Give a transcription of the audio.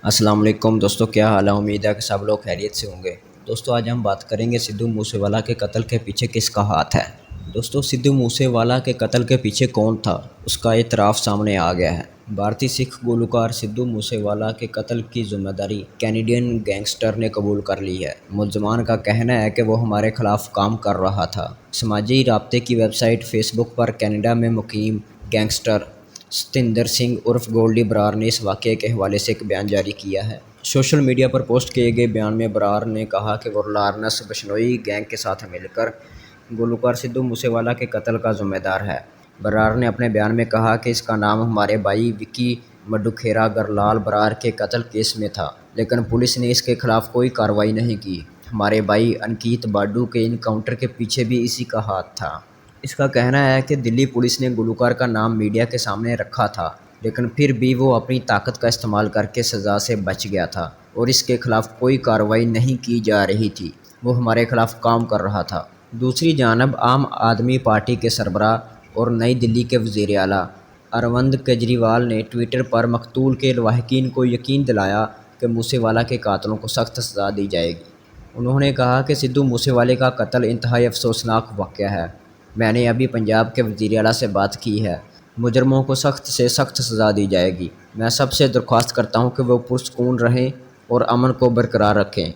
السلام علیکم دوستو، کیا حال ہے؟ امید ہے کہ سب لوگ خیریت سے ہوں گے۔ دوستو آج ہم بات کریں گے سدھو موسے والا کے قتل کے پیچھے کس کا ہاتھ ہے۔ دوستو سدھو موسے والا کے قتل کے پیچھے کون تھا، اس کا اعتراف سامنے آ گیا ہے۔ بھارتی سکھ گلوکار سدھو موسے والا کے قتل کی ذمہ داری کینیڈین گینگسٹر نے قبول کر لی ہے۔ ملزمان کا کہنا ہے کہ وہ ہمارے خلاف کام کر رہا تھا۔ سماجی رابطے کی ویب سائٹ فیس بک پر کینیڈا میں مقیم گینگسٹر ستندر سنگھ عرف گولڈی برار نے اس واقعے کے حوالے سے ایک بیان جاری کیا ہے۔ سوشل میڈیا پر پوسٹ کیے گئے بیان میں برار نے کہا کہ وہ لارنس بشنوئی گینگ کے ساتھ مل کر گلوکار سدھو موسے والا کے قتل کا ذمہ دار ہے۔ برار نے اپنے بیان میں کہا کہ اس کا نام ہمارے بھائی وکی مڈوکھیرا گرلال برار کے قتل کیس میں تھا، لیکن پولیس نے اس کے خلاف کوئی کارروائی نہیں کی۔ ہمارے بھائی انکیت باڈو کے انکاؤنٹر کے پیچھے بھی اسی کا ہاتھ تھا۔ اس کا کہنا ہے کہ دلی پولیس نے گلوکار کا نام میڈیا کے سامنے رکھا تھا، لیکن پھر بھی وہ اپنی طاقت کا استعمال کر کے سزا سے بچ گیا تھا اور اس کے خلاف کوئی کارروائی نہیں کی جا رہی تھی۔ وہ ہمارے خلاف کام کر رہا تھا۔ دوسری جانب عام آدمی پارٹی کے سربراہ اور نئی دلی کے وزیر اعلیٰ اروند کیجریوال نے ٹویٹر پر مقتول کے لواحقین کو یقین دلایا کہ موسے والا کے قاتلوں کو سخت سزا دی جائے گی۔ انہوں نے کہا کہ سدھو موسے والے کا قتل انتہائی افسوسناک واقعہ ہے۔ میں نے ابھی پنجاب کے وزیر اعلیٰ سے بات کی ہے۔ مجرموں کو سخت سے سخت سزا دی جائے گی۔ میں سب سے درخواست کرتا ہوں کہ وہ پرسکون رہیں اور امن کو برقرار رکھیں۔